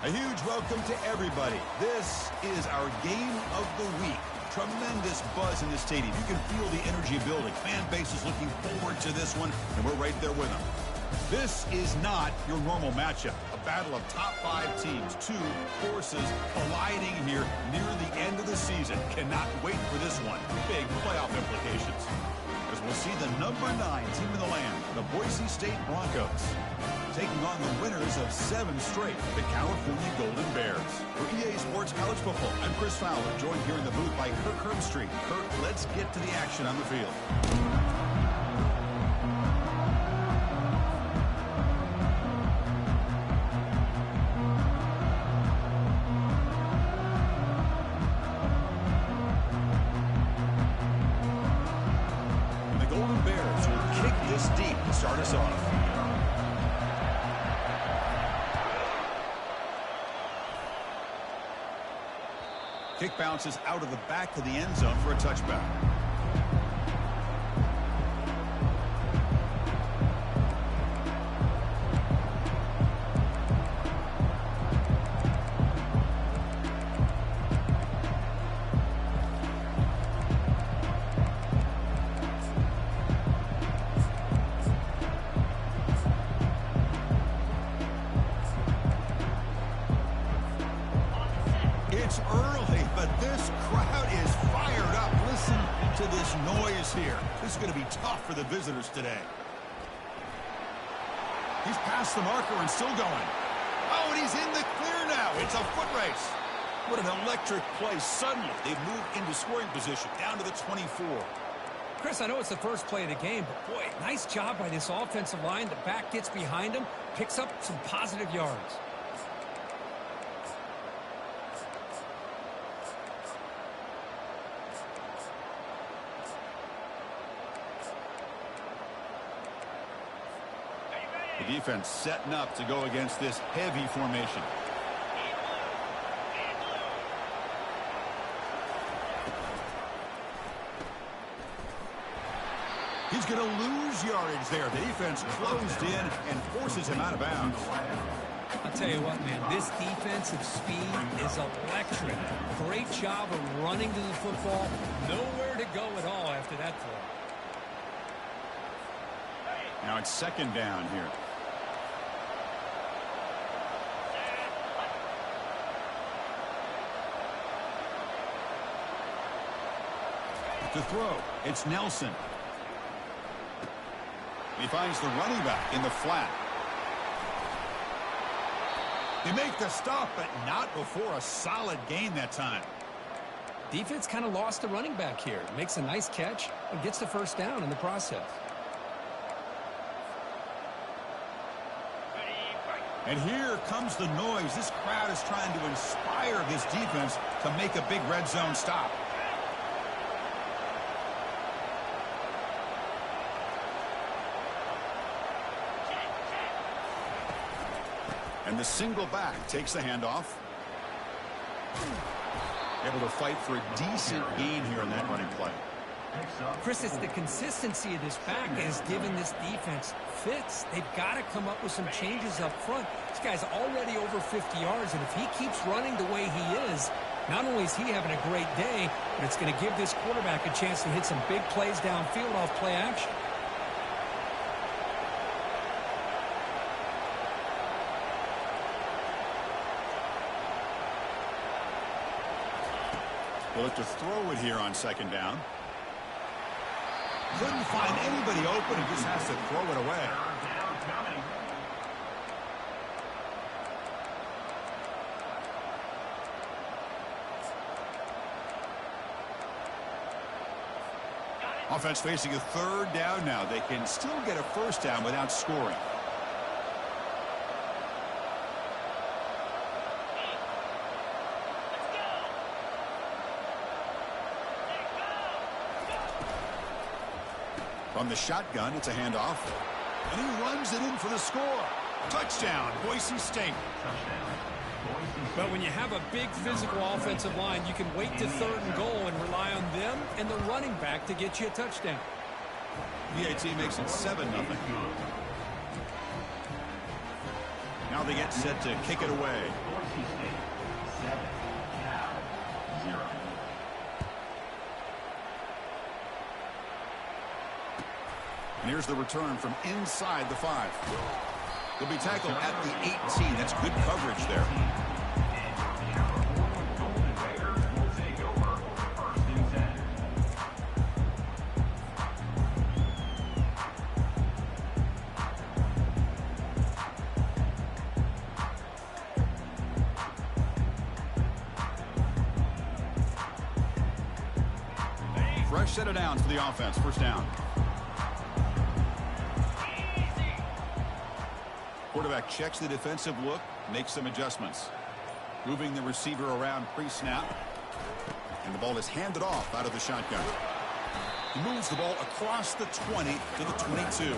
A huge welcome to everybody. This is our game of the week. Tremendous buzz in the stadium. You can feel the energy building. Fan base is looking forward to this one, and we're right there with them. This is not your normal matchup. A battle of top 5 teams. Two forces colliding here near the end of the season. Cannot wait for this one. Big playoff implications. As we'll see the number 9 team in the land, the Boise State Broncos, taking on the winners of 7 straight, the California Golden Bears. For EA Sports College Football, I'm Chris Fowler, joined here in the booth by Kirk Herbstreit. Kirk, let's get to the action on the field. And the Golden Bears will kick this deep to start us off. Kick bounces out of the back of the end zone for a touchback. It's early, but this crowd is fired up. Listen to this noise here. This is going to be tough for the visitors today. He's past the marker and still going. Oh, and he's in the clear now. It's a foot race. What an electric play. Suddenly, they've moved into scoring position, down to the 24. Chris, I know it's the first play of the game, but boy, nice job by this offensive line. The back gets behind him, picks up some positive yards. The defense setting up to go against this heavy formation. He's going to lose yardage there. The defense closed in and forces him out of bounds. I'll tell you what, man, this defensive speed is electric. Great job of running to the football. Nowhere to go at all after that play. Now it's second down here. To throw, it's Nelson. He finds the running back in the flat. They make the stop, but not before a solid gain that time. Defense kind of lost the running back here. Makes a nice catch and gets the first down in the process. And here comes the noise. This crowd is trying to inspire this defense to make a big red zone stop. And the single back takes the handoff. Able to fight for a decent gain here in that running play. Chris, it's the consistency of this back that has given this defense fits. They've got to come up with some changes up front. This guy's already over 50 yards, and if he keeps running the way he is, not only is he having a great day, but it's going to give this quarterback a chance to hit some big plays downfield off play action. They'll look to throw it here on second down. Couldn't find anybody open and just has to throw it away. Offense facing a third down now. They can still get a first down without scoring. From the shotgun, it's a handoff. And he runs it in for the score. Touchdown, Boise State. But when you have a big physical offensive line, you can wait to third and goal and rely on them and the running back to get you a touchdown. VAT makes it 7-0. Now they get set to kick it away. And here's the return from inside the 5. He'll be tackled at the 18. That's good coverage there. Fresh set of downs for the offense. First down. Quarterback checks the defensive look, makes some adjustments. Moving the receiver around pre-snap. And the ball is handed off out of the shotgun. He moves the ball across the 20 to the 22.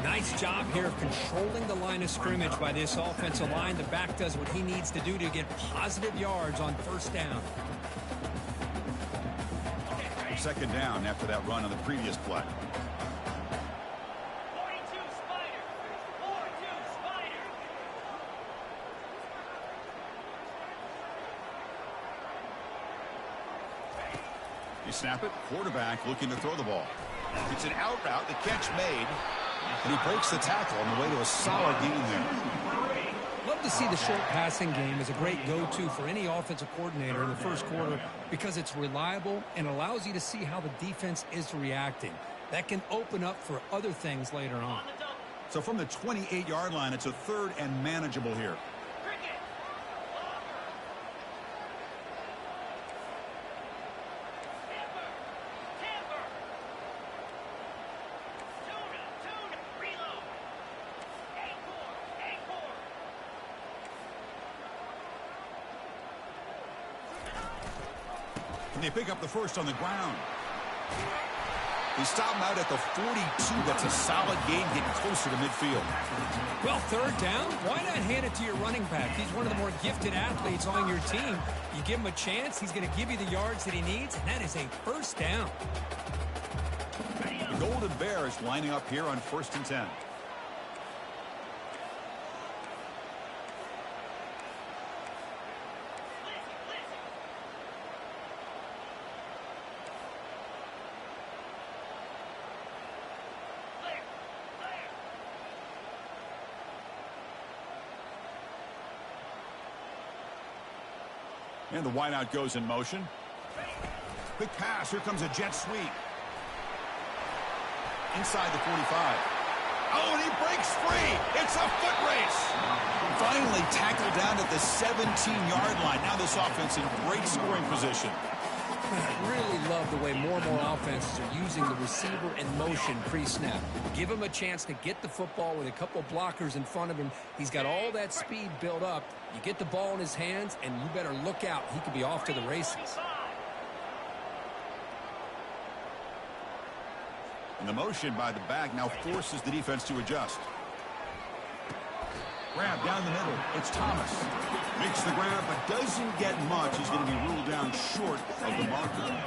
Nice job here of controlling the line of scrimmage by this offensive line. The back does what he needs to do to get positive yards on first down. Second down after that run on the previous play. You snap it, quarterback looking to throw the ball. It's an out route, the catch made, and he breaks the tackle on the way to a solid gain there. Love to see the short passing game as a great go-to for any offensive coordinator in the first quarter because it's reliable and allows you to see how the defense is reacting. That can open up for other things later on. So from the 28-yard line, it's a third and manageable here. And they pick up the first on the ground. They stop him out at the 42. That's a solid gain, getting closer to midfield. Well, third down, why not hand it to your running back? He's one of the more gifted athletes on your team. You give him a chance, he's going to give you the yards that he needs, and that is a first down. The Golden Bears lining up here on 1st and 10. And the wideout goes in motion. Quick pass. Here comes a jet sweep. Inside the 45. Oh, and he breaks free. It's a foot race. Finally tackled down at the 17-yard line. Now this offense in great scoring position. I really love the way more and more offenses are using the receiver in motion pre-snap. Give him a chance to get the football with a couple blockers in front of him. He's got all that speed built up. You get the ball in his hands, and you better look out. He could be off to the races. And the motion by the back now forces the defense to adjust. Grab down the middle. It's Thomas. Makes the grab, but doesn't get much. He's going to be ruled down short of the marker.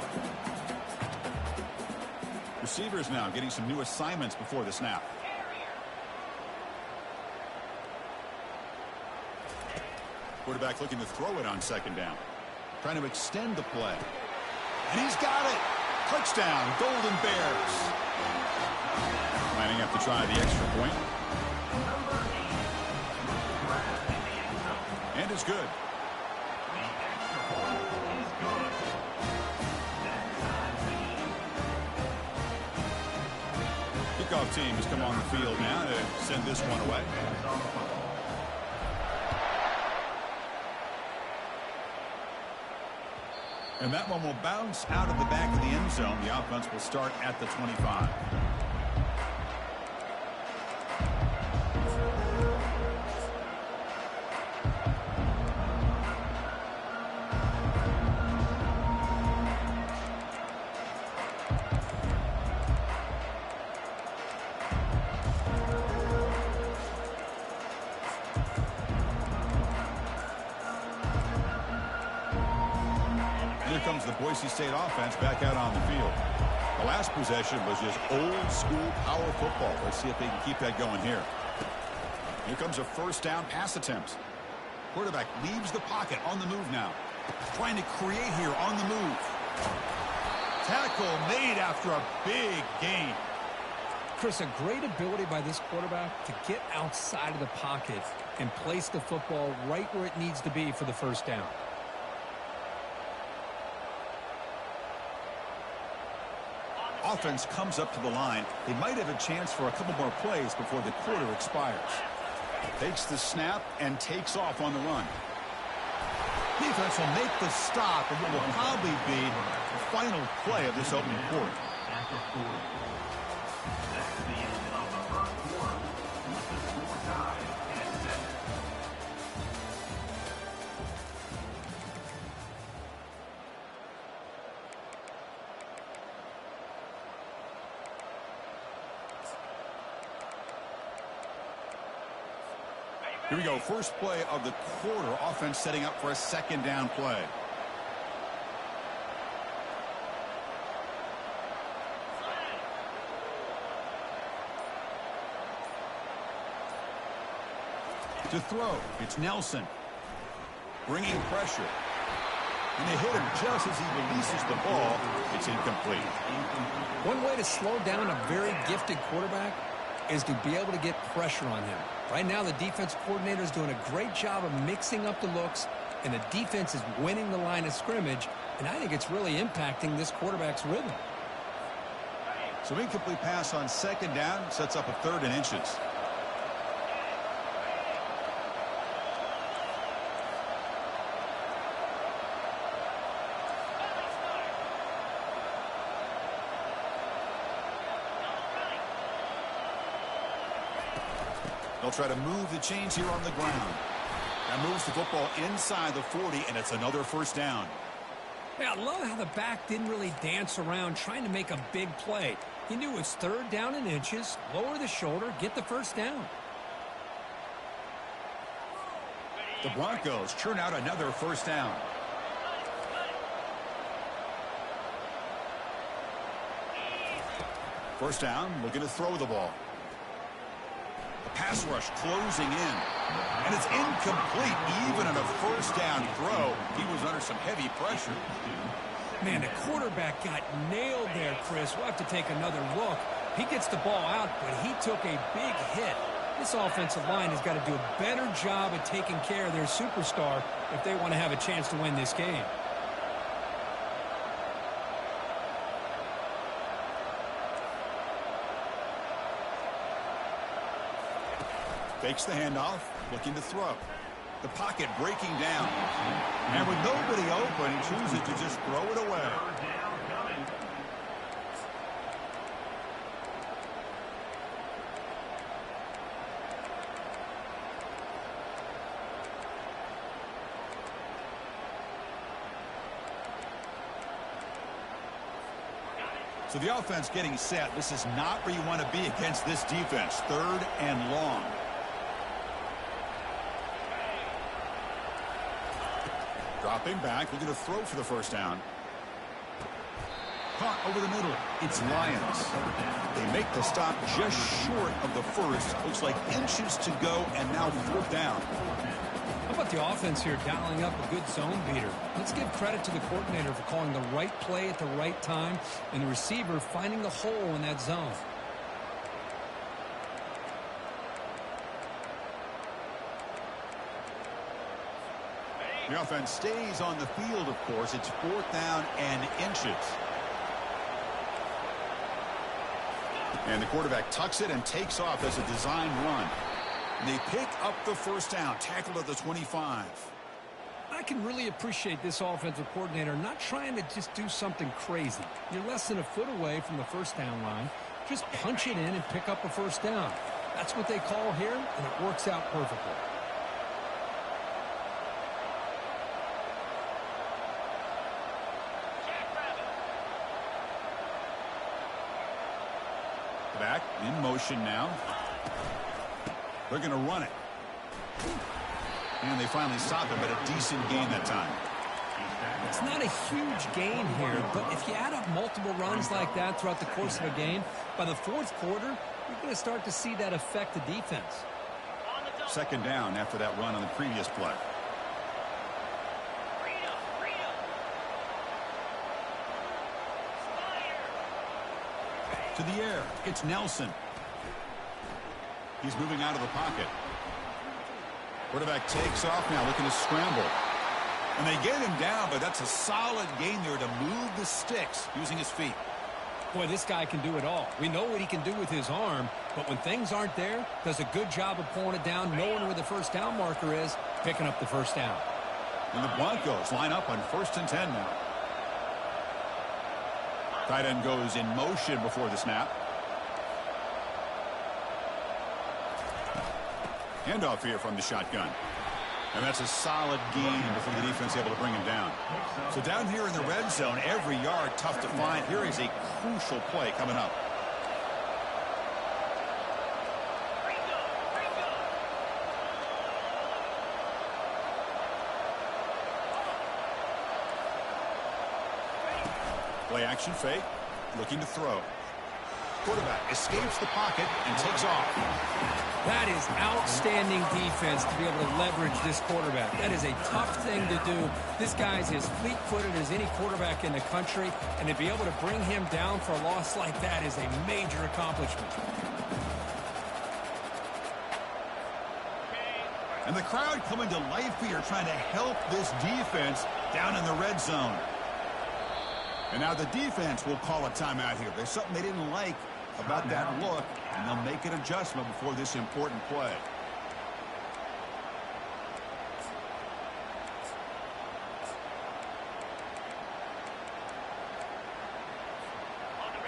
Receivers now getting some new assignments before the snap. Quarterback looking to throw it on second down. Trying to extend the play. And he's got it. Touchdown, Golden Bears. Lining up to try the extra point. And it's good. Kickoff team has come on the field now to send this one away. And that one will bounce out of the back of the end zone. The offense will start at the 25. Comes the Boise State offense back out on the field. The last possession was just old school power football. Let's see if they can keep that going here. Here comes a first down pass attempt. Quarterback leaves the pocket on the move now. Trying to create here on the move. Tackle made after a big gain. Chris, a great ability by this quarterback to get outside of the pocket and place the football right where it needs to be for the first down. Offense comes up to the line. They might have a chance for a couple more plays before the quarter expires. Takes the snap and takes off on the run. Defense will make the stop and what will probably be the final play of this opening quarter. Here we go, first play of the quarter. Offense setting up for a second down play. To throw, it's Nelson. Bringing pressure. And they hit him just as he releases the ball. It's incomplete. One way to slow down a very gifted quarterback is to be able to get pressure on him. Right now, the defense coordinator is doing a great job of mixing up the looks, and the defense is winning the line of scrimmage, and I think it's really impacting this quarterback's rhythm. So incomplete pass on second down sets up a 3rd and inches. They'll try to move the chains here on the ground. That moves the football inside the 40, and it's another first down. Yeah, I love how the back didn't really dance around trying to make a big play. He knew it's 3rd down and inches, lower the shoulder, get the first down. The Broncos churn out another first down. First down, looking to throw the ball. Pass rush closing in. And it's incomplete. Even on a first down throw, he was under some heavy pressure. Man, the quarterback got nailed there, Chris. We'll have to take another look. He gets the ball out, but he took a big hit. This offensive line has got to do a better job at taking care of their superstar if they want to have a chance to win this game. Fakes the handoff, looking to throw. The pocket breaking down. And with nobody open, he chooses to just throw it away. So the offense getting set. This is not where you want to be against this defense. 3rd and long. Dropping back, looking to throw for the first down. Caught over the middle. It's Lions. They make the stop just short of the first. Looks like inches to go, and now 4th down. How about the offense here dialing up a good zone beater? Let's give credit to the coordinator for calling the right play at the right time, and the receiver finding the hole in that zone. The offense stays on the field, of course. It's 4th down and inches. And the quarterback tucks it and takes off as a design run. And they pick up the first down, tackled at the 25. I can really appreciate this offensive coordinator not trying to just do something crazy. You're less than a foot away from the first down line. Just punch it in and pick up a first down. That's what they call here, and it works out perfectly. Back in motion now. They're going to run it. And they finally stop it, but a decent gain that time. It's not a huge gain here, but if you add up multiple runs like that throughout the course of a game, by the 4th quarter, you're going to start to see that affect the defense. Second down after that run on the previous play. To the air. It's Nelson. He's moving out of the pocket. Quarterback takes off now, looking to scramble. And they get him down, but that's a solid gain there to move the sticks using his feet. Boy, this guy can do it all. We know what he can do with his arm, but when things aren't there, does a good job of pulling it down, knowing where the first down marker is, picking up the first down. And the Broncos line up on 1st and 10 now. Tight end goes in motion before the snap. Handoff here from the shotgun. And that's a solid gain before the defense able to bring him down. So down here in the red zone, every yard tough to find. Here is a crucial play coming up. Play action fake, looking to throw. Quarterback escapes the pocket and takes off. That is outstanding defense to be able to leverage this quarterback. That is a tough thing to do. This guy's as fleet-footed as any quarterback in the country, and to be able to bring him down for a loss like that is a major accomplishment. And the crowd coming to life here, trying to help this defense down in the red zone. And now the defense will call a timeout here. There's something they didn't like about that look, and they'll make an adjustment before this important play.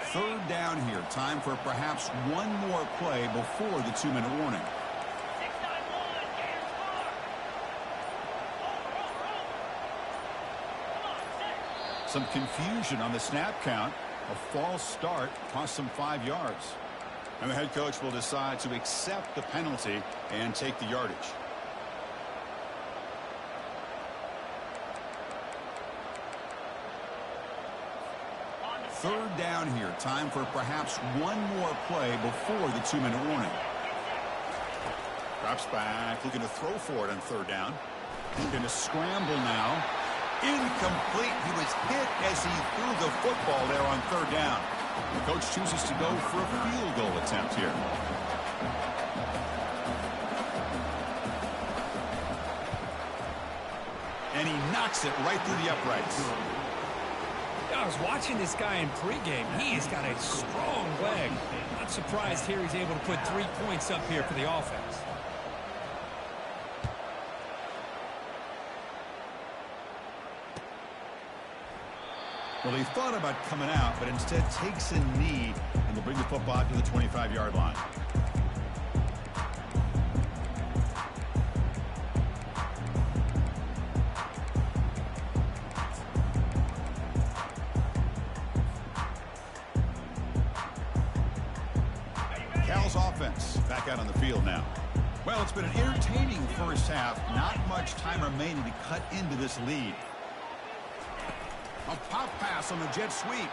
Third down here. Time for perhaps one more play before the 2-minute warning. Some confusion on the snap count. A false start cost them 5 yards. And the head coach will decide to accept the penalty and take the yardage. Third down here. Time for perhaps one more play before the 2-minute warning. Drops back, looking to throw for it on third down. Going to scramble now. Incomplete. He was hit as he threw the football there on third down. The coach chooses to go for a field goal attempt here. And he knocks it right through the uprights. I was watching this guy in pregame. He has got a strong leg. Not surprised here he's able to put 3 points up here for the offense. Well, he thought about coming out, but instead takes a knee and will bring the football to the 25-yard line. Cal's offense back out on the field now. Well, it's been an entertaining first half. Not much time remaining to cut into this lead. A pop pass on the jet sweep.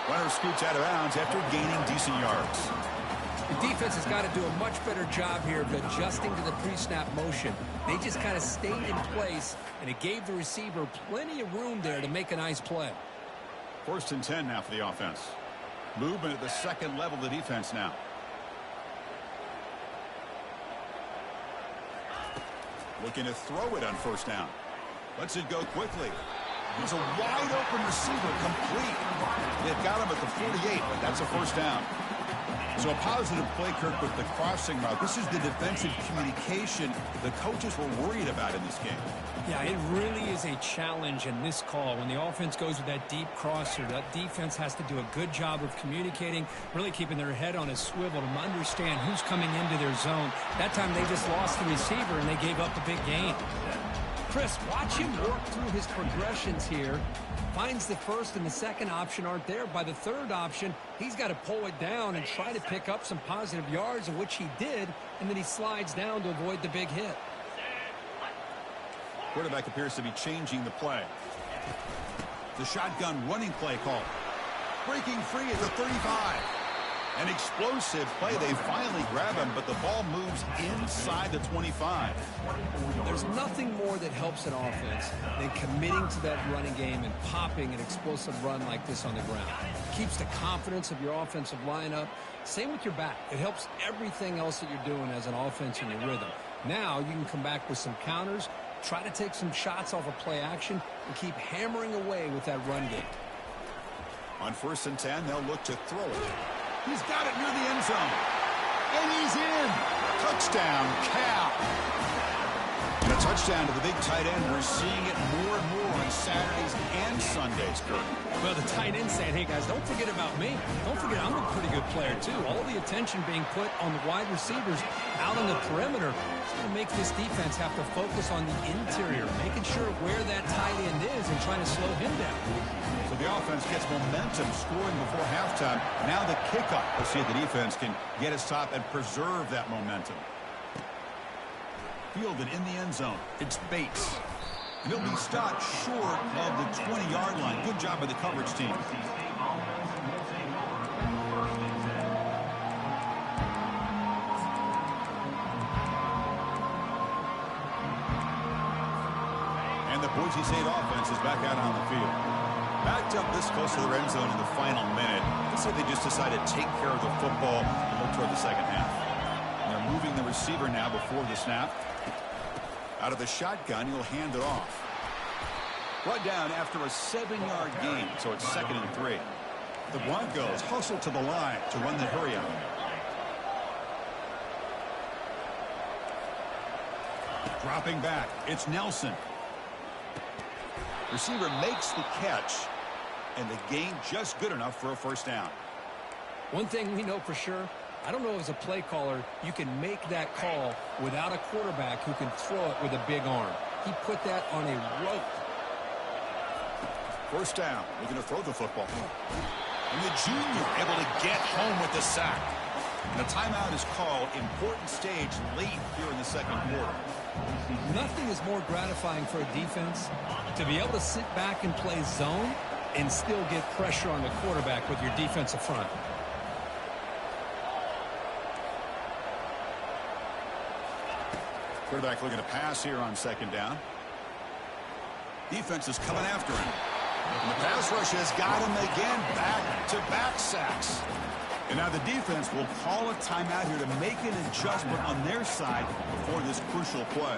Runner scoots out of bounds after gaining decent yards. The defense has got to do a much better job here of adjusting to the pre-snap motion. They just kind of stayed in place, and it gave the receiver plenty of room there to make a nice play. 1st and 10 now for the offense. Movement at the second level of the defense now. Looking to throw it on first down. Lets it go quickly. He's a wide-open receiver, complete. They've got him at the 48, but that's a first down. So a positive play, Kirk, with the crossing route. This is the defensive communication the coaches were worried about in this game. Yeah, it really is a challenge in this call. When the offense goes with that deep crosser, that defense has to do a good job of communicating, really keeping their head on a swivel to understand who's coming into their zone. That time they just lost the receiver and they gave up a big gain. Chris, watch him work through his progressions here. Finds the first and the second option aren't there. By the third option, he's got to pull it down and try to pick up some positive yards, of which he did, and then he slides down to avoid the big hit. Quarterback appears to be changing the play. The shotgun running play call. Breaking free at the 35. An explosive play. They finally grab him, but the ball moves inside the 25. There's nothing more that helps an offense than committing to that running game and popping an explosive run like this on the ground. It keeps the confidence of your offensive lineup. Same with your back. It helps everything else that you're doing as an offense in your rhythm. Now you can come back with some counters, try to take some shots off of play action, and keep hammering away with that run game. On 1st and 10, they'll look to throw it. He's got it near the end zone. And he's in. Touchdown, Cal. And a touchdown to the big tight end. We're seeing it more and more on Saturdays and Sundays, Kurt. Well, the tight end saying, hey, guys, don't forget about me. Don't forget I'm a pretty good player, too. All the attention being put on the wide receivers out on the perimeter. It's going to make this defense have to focus on the interior, making sure where that tight end is and trying to slow him down. So the offense gets momentum, scoring before halftime. Now the kickoff. We'll see if the defense can get a stop and preserve that momentum. Fielded in the end zone. It's Bates. And he'll be stopped short of the 20-yard line. Good job by the coverage team. And the Boise State offense is back out on the field. Backed up this close to the end zone in the final minute. Looks like they just decided to take care of the football and look toward the second half. And they're moving the receiver now before the snap. Out of the shotgun, he'll hand it off. Brought down after a 7-yard gain, so it's 2nd and 3. The Broncos hustle to the line to run the hurry out. Dropping back, it's Nelson. Receiver makes the catch, and the gain just good enough for a first down. One thing we know for sure, I don't know as a play caller, you can make that call without a quarterback who can throw it with a big arm. He put that on a rope. First down, looking to throw the football. And the junior able to get home with the sack. And the timeout is called. Important stage late here in the second quarter. Nothing is more gratifying for a defense to be able to sit back and play zone and still get pressure on the quarterback with your defensive front. Quarterback looking to pass here on 2nd down. Defense is coming after him. And the pass rush has got him again. Back-to-back sacks. And now the defense will call a timeout here to make an adjustment on their side before this crucial play.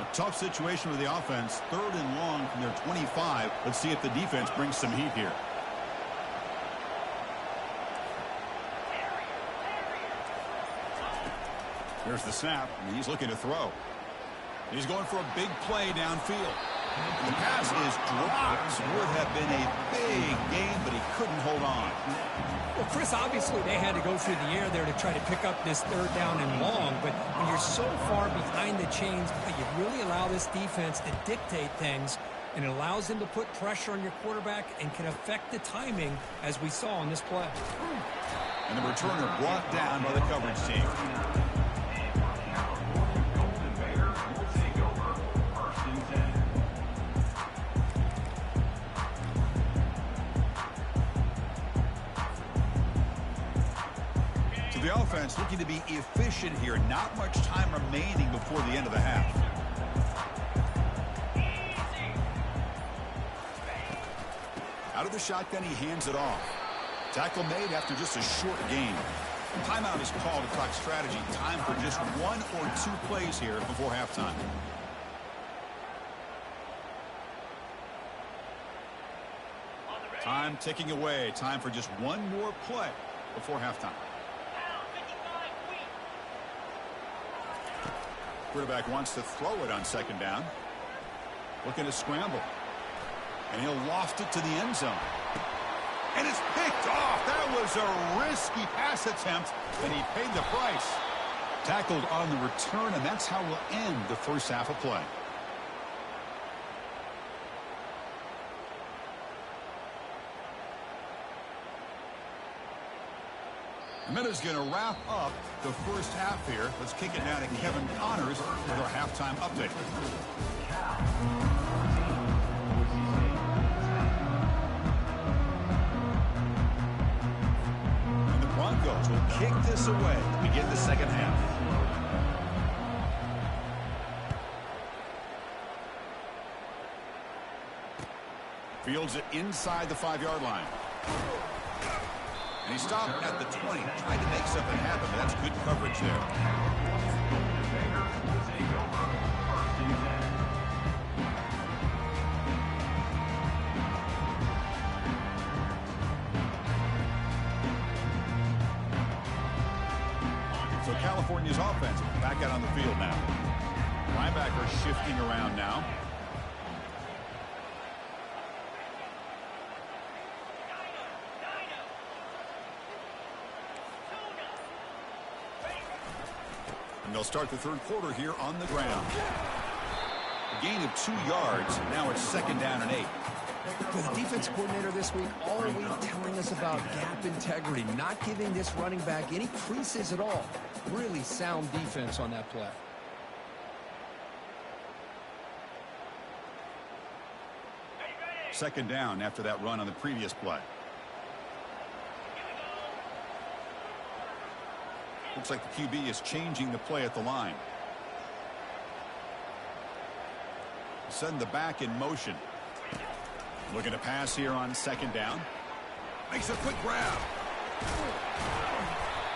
A tough situation with the offense. 3rd and long from their 25. Let's see if the defense brings some heat here. Here's the snap, and he's looking to throw. He's going for a big play downfield. The pass is dropped. Would have been a big gain, but he couldn't hold on. Well, Chris, obviously they had to go through the air there to try to pick up this 3rd down and long, but when you're so far behind the chains, you really allow this defense to dictate things, and it allows them to put pressure on your quarterback and can affect the timing, as we saw on this play. And the returner brought down by the coverage team. The offense looking to be efficient here. Not much time remaining before the end of the half. Out of the shotgun, he hands it off. Tackle made after just a short gain. Timeout is called to talk strategy. Time for just 1 or 2 plays here before halftime. Time ticking away. Time for just 1 more play before halftime. Quarterback wants to throw it on 2nd down. Looking to scramble. And he'll loft it to the end zone. And it's picked off. That was a risky pass attempt, and he paid the price. Tackled on the return, and that's how we'll end the first half of play. Minuta's going to wrap up the first half here. Let's kick it now to Kevin Connors with our halftime update. And the Broncos will kick this away to begin the second half. Fields it inside the 5-yard line. And he stopped at the 20, trying to make something happen, but that's good coverage there. So California's offense back out on the field now. Linebacker shifting around now. They'll start the third quarter here on the ground. A gain of 2 yards. Now it's 2nd down and 8. For the defense coordinator this week, all week telling us about gap integrity, not giving this running back any creases at all. Really sound defense on that play. Second down after that run on the previous play. Looks like the QB is changing the play at the line. Send the back in motion. Looking to pass here on 2nd down. Makes a quick grab.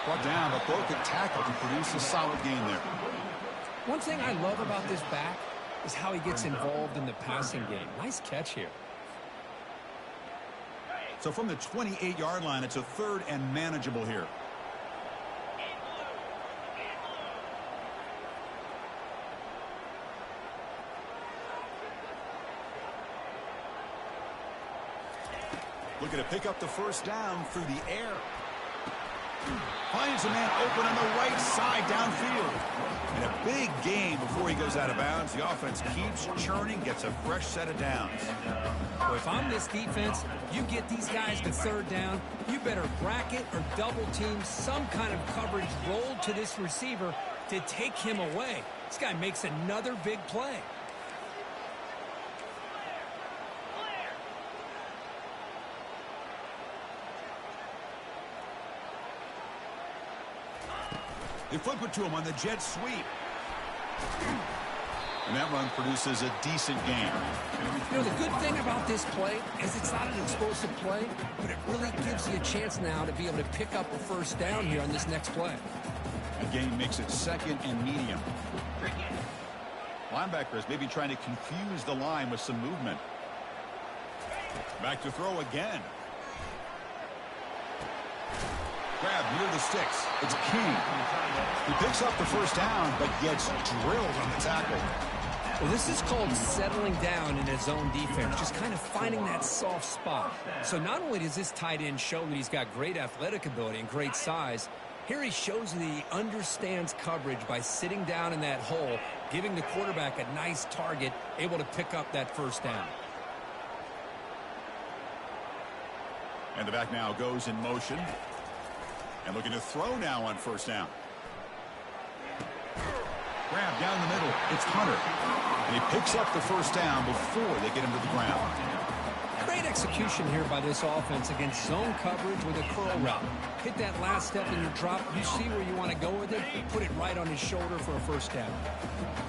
Brought down, but broke a tackle to produce a solid gain there. One thing I love about this back is how he gets involved in the passing game. Nice catch here. So from the 28-yard line, it's a 3rd and manageable here. Looking to pick up the first down through the air. Finds a man open on the right side downfield. And a big gain before he goes out of bounds. The offense keeps churning, gets a fresh set of downs. Well, if I'm this defense, you get these guys to 3rd down, you better bracket or double team some kind of coverage rolled to this receiver to take him away. This guy makes another big play. They flip it to him on the jet sweep. And that run produces a decent gain. You know, the good thing about this play is it's not an explosive play, but it really gives you a chance now to be able to pick up a first down here on this next play. The gain makes it 2nd and medium. Linebackers maybe trying to confuse the line with some movement. Back to throw again. Grab near the sticks. It's King. He picks up the first down, but gets drilled on the tackle. Well, this is called settling down in his own defense, just kind of finding that soft spot. So not only does this tight end show that he's got great athletic ability and great size, here he shows that he understands coverage by sitting down in that hole, giving the quarterback a nice target, able to pick up that first down. And the back now goes in motion. And looking to throw now on first down. Grab down the middle. It's Hunter. And he picks up the first down before they get him to the ground. Great execution here by this offense against zone coverage with a curl route. Hit that last step in your drop. You see where you want to go with it. Put it right on his shoulder for a first down.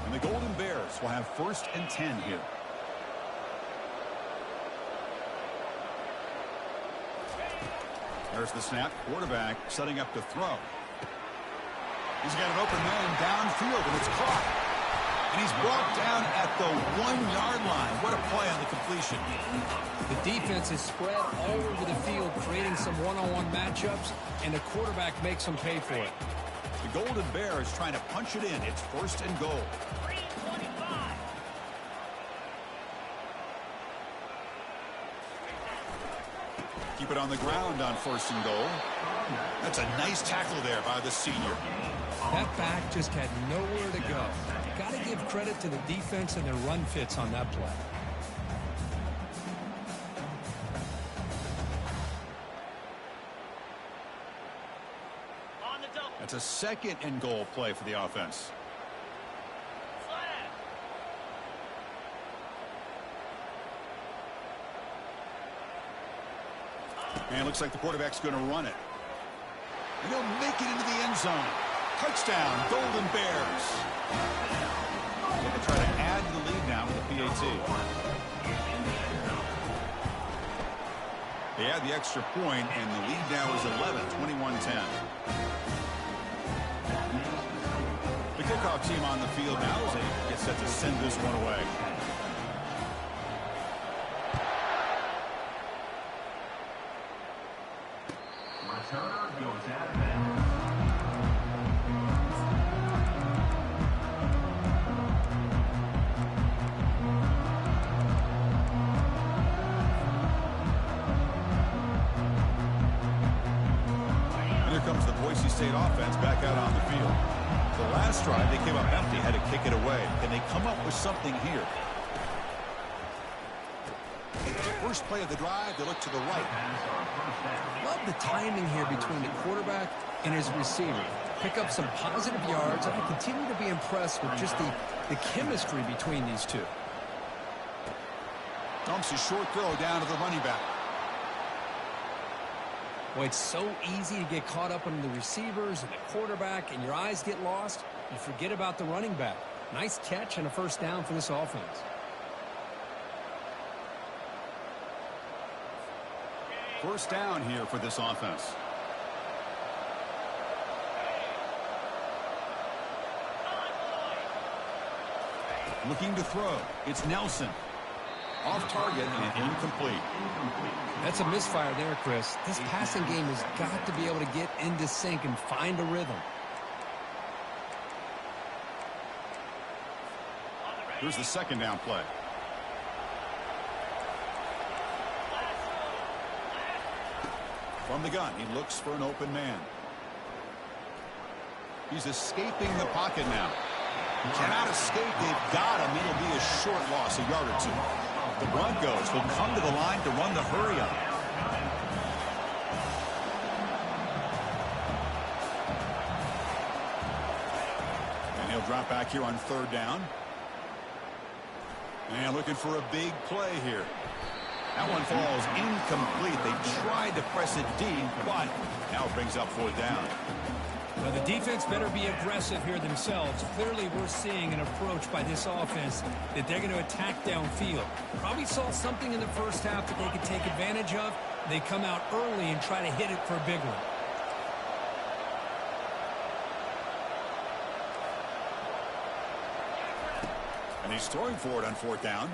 And the Golden Bears will have 1st and 10 here. There's the snap. Quarterback setting up to throw. He's got an open man downfield, and it's caught. And he's brought down at the 1-yard line. What a play on the completion. The defense is spread all over the field, creating some one-on-one matchups, and the quarterback makes them pay for it. The Golden Bears trying to punch it in. It's 1st and goal. Keep it on the ground on 1st and goal. That's a nice tackle there by the senior. That back just had nowhere to go. Got to give credit to the defense and their run fits on that play. That's a second and goal play for the offense. And it looks like the quarterback's going to run it. And he'll make it into the end zone. Touchdown, Golden Bears. They're going to try to add to the lead now with the PAT. They add the extra point, and the lead now is 11, 21-10. The kickoff team on the field now as they get set to send this one away. Returner goes out of bounds. And here comes the Boise State offense back out on the field. The last drive, they came up empty, had to kick it away. Can they come up with something here? First play of the drive, they look to the right. Love the timing here between the quarterback and his receiver. Pick up some positive yards, and I continue to be impressed with just the chemistry between these two. Dumps a short throw down to the running back. Boy, it's so easy to get caught up on the receivers and the quarterback, and your eyes get lost. You forget about the running back. Nice catch and a first down for this offense. First down here for this offense. Looking to throw. It's Nelson. Off target and incomplete. That's a misfire there, Chris. This passing game has got to be able to get into sync and find a rhythm. Here's the second down play. From the gun, he looks for an open man. He's escaping the pocket now. He cannot escape. They've got him. It'll be a short loss, a yard or two. The Broncos will come to the line to run the hurry up. And he'll drop back here on third down. And looking for a big play here. That one falls incomplete. They tried to press it deep, but now it brings up fourth down. Well, the defense better be aggressive here themselves. Clearly, we're seeing an approach by this offense that they're going to attack downfield. Probably saw something in the first half that they could take advantage of. They come out early and try to hit it for a big one. And he's throwing for it on fourth down.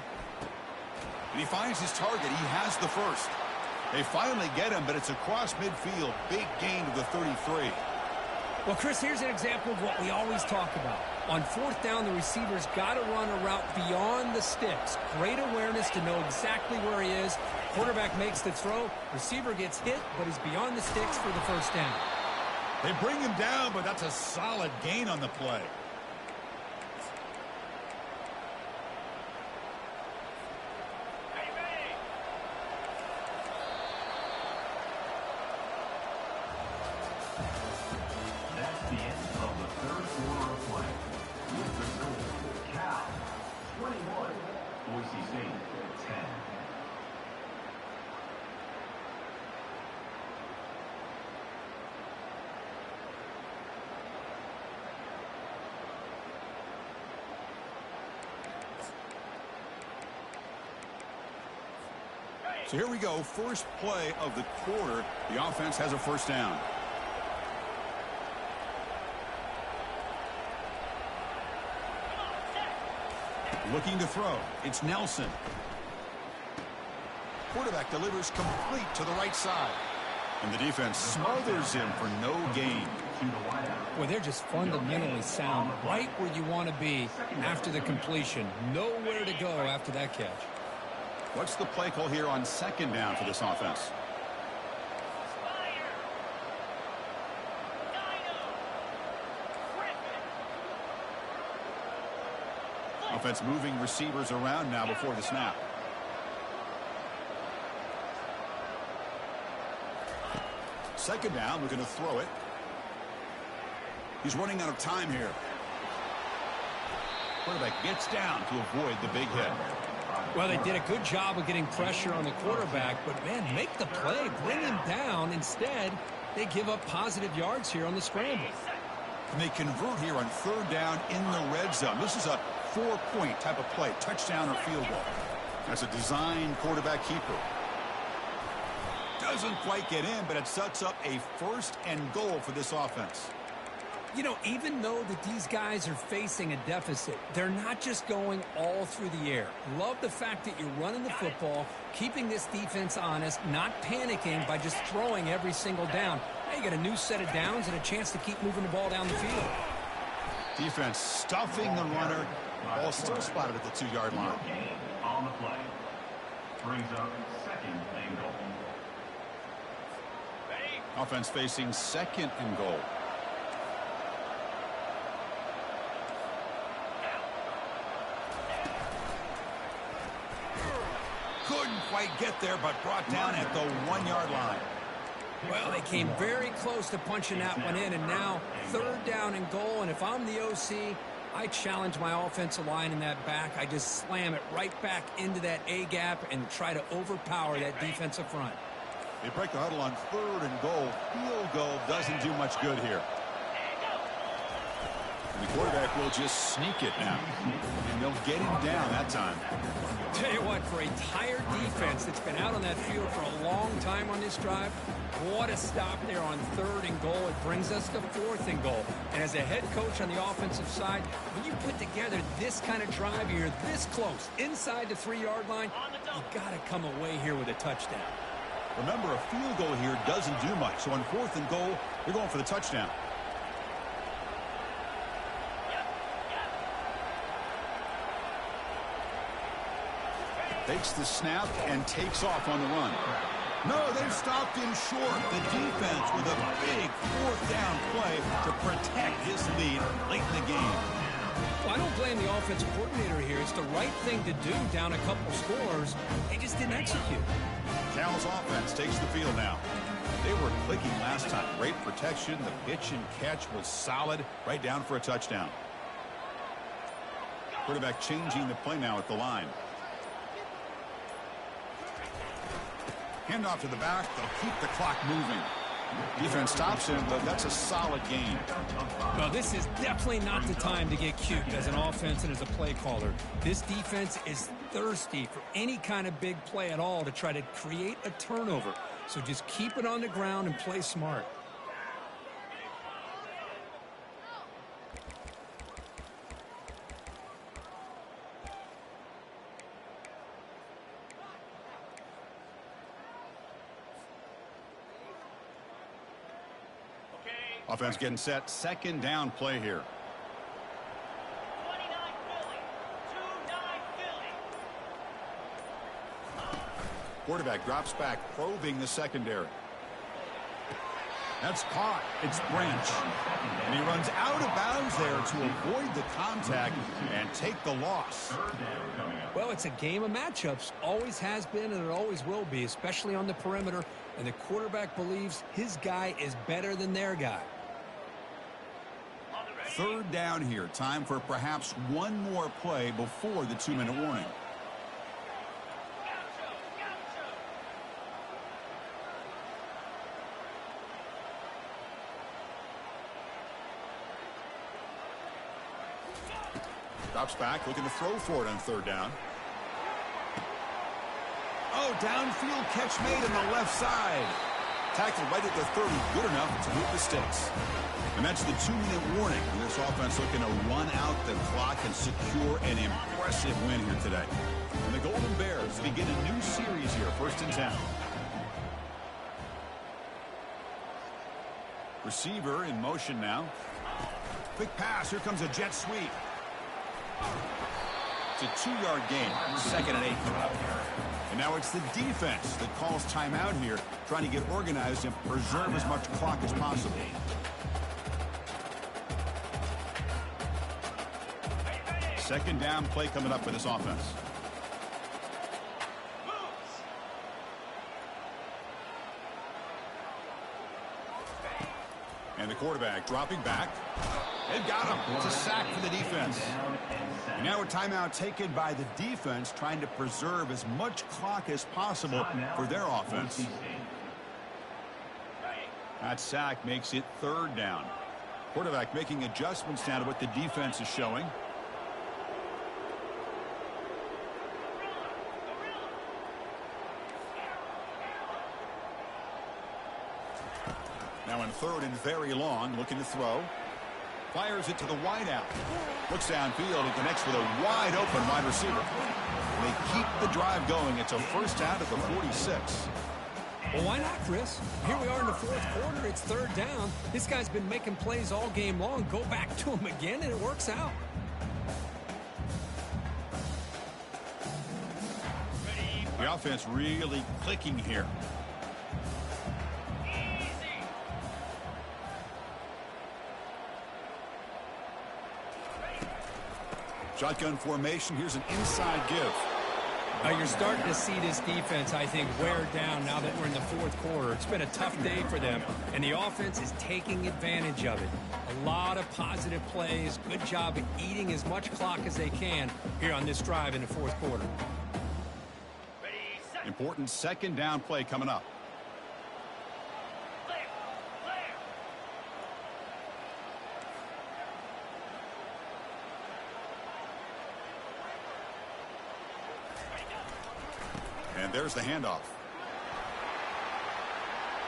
And he finds his target. He has the first. They finally get him, but it's across midfield. Big gain to the 33. Well, Chris, here's an example of what we always talk about. On fourth down, the receiver's got to run a route beyond the sticks. Great awareness to know exactly where he is. Quarterback makes the throw. Receiver gets hit, but he's beyond the sticks for the first down. They bring him down, but that's a solid gain on the play. So here we go. First play of the quarter. The offense has a first down. Looking to throw. It's Nelson. Quarterback delivers complete to the right side. And the defense smothers him for no gain. Well, they're just fundamentally sound right where you want to be after the completion. Nowhere to go after that catch. What's the play call here on second down for this offense? Offense moving receivers around now before the snap. Second down, we're going to throw it. He's running out of time here. Quarterback gets down to avoid the big hit. Well, they did a good job of getting pressure on the quarterback, but, man, make the play. Bring him down. Instead, they give up positive yards here on the scramble. And they convert here on third down in the red zone. This is a 4-point type of play, touchdown or field goal. That's a design quarterback keeper. Doesn't quite get in, but it sets up a 1st and goal for this offense. You know, even though that these guys are facing a deficit, they're not just going all through the air. Love the fact that you're running the football, keeping this defense honest, not panicking by just throwing every single down. Now you got a new set of downs and a chance to keep moving the ball down the field. Defense stuffing the runner. Ball still spotted at the 2-yard line. On the play. Brings up 2nd and goal. Offense facing 2nd and goal. Couldn't quite get there, but brought down at the 1-yard line. Well, they came very close to punching that one in, and now 3rd down and goal. And if I'm the OC, I challenge my offensive line in that back. I just slam it right back into that A-gap and try to overpower that defensive front. They break the huddle on 3rd and goal. Field goal doesn't do much good here. And the quarterback will just sneak it now. And they'll get him down that time. Tell you what, for a tired defense that's been out on that field for a long time on this drive, what a stop there on 3rd and goal. It brings us to 4th and goal. And as a head coach on the offensive side, when you put together this kind of drive, you're this close inside the 3-yard line, you got to come away here with a touchdown. Remember, a field goal here doesn't do much. So on 4th and goal, they're going for the touchdown. Takes the snap and takes off on the run. No, they've stopped him short. The defense with a big 4th down play to protect his lead late in the game. Well, I don't blame the offensive coordinator here. It's the right thing to do down a couple scores. They just didn't execute. Cal's offense takes the field now. They were clicking last time. Great protection. The pitch and catch was solid. Right down for a touchdown. Quarterback changing the play now at the line. Handoff to the back. They'll keep the clock moving. Defense stops him, but that's a solid gain. Well, this is definitely not the time to get cute as an offense and as a play caller. This defense is thirsty for any kind of big play at all to try to create a turnover. So just keep it on the ground and play smart. Offense getting set. 2nd down play here. 29 Philly. 2-9 Philly. Quarterback drops back, probing the secondary. That's caught. It's Branch. And he runs out of bounds there to avoid the contact and take the loss. Well, it's a game of matchups. Always has been and it always will be, especially on the perimeter. And the quarterback believes his guy is better than their guy. 3rd down here. Time for perhaps one more play before the 2-minute warning. Drops back, looking to throw for it on 3rd down. Oh, downfield catch made on the left side. Tackled right at the 30, good enough to move the sticks. And that's the 2-minute warning. And this offense looking to run out the clock and secure an impressive win here today. And the Golden Bears begin a new series here, 1st and 10. Receiver in motion now. Quick pass, here comes a jet sweep. It's a 2-yard gain, 2nd and 8. And now it's the defense that calls timeout here, trying to get organized and preserve as much clock as possible. Second down play coming up for this offense. And the quarterback dropping back. They've got him. It's a sack for the defense. And now a timeout taken by the defense, trying to preserve as much clock as possible for their offense. That sack makes it 3rd down. Quarterback making adjustments now to what the defense is showing. Now in 3rd and very long, looking to throw. Fires it to the wideout. Looks downfield and connects with a wide open wide receiver. They keep the drive going. It's a first out at the 46. Well, why not, Chris? Here we are in the 4th quarter. It's 3rd down. This guy's been making plays all game long. Go back to him again, and it works out. The offense really clicking here. Shotgun formation. Here's an inside give. You're starting to see this defense, I think, wear down now that we're in the 4th quarter. It's been a tough day for them, and the offense is taking advantage of it. A lot of positive plays. Good job at eating as much clock as they can here on this drive in the 4th quarter. Important 2nd down play coming up. And there's the handoff.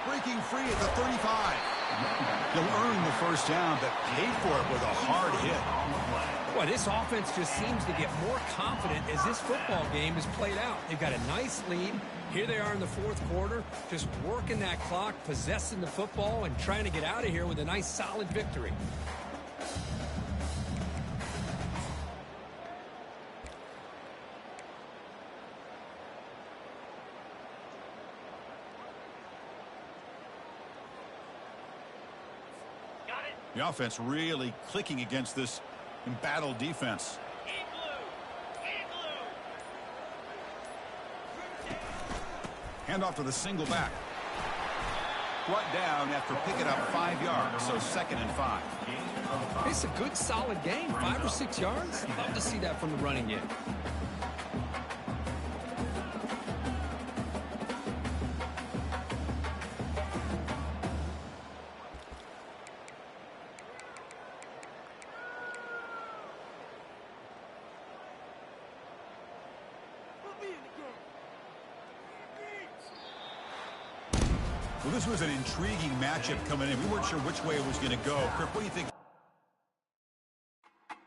Breaking free at the 35. He'll earn the first down, but paid for it with a hard hit. Boy, this offense just seems to get more confident as this football game is played out. They've got a nice lead. Here they are in the 4th quarter, just working that clock, possessing the football, and trying to get out of here with a nice, solid victory. The offense really clicking against this embattled defense. Handoff to the single back. Brought down after picking up 5 yards, so 2nd and 5. It's a good, solid game. 5 or 6 yards. Love to see that from the running game. Well, this was an intriguing matchup coming in. We weren't sure which way it was going to go. Kirk, what do you think?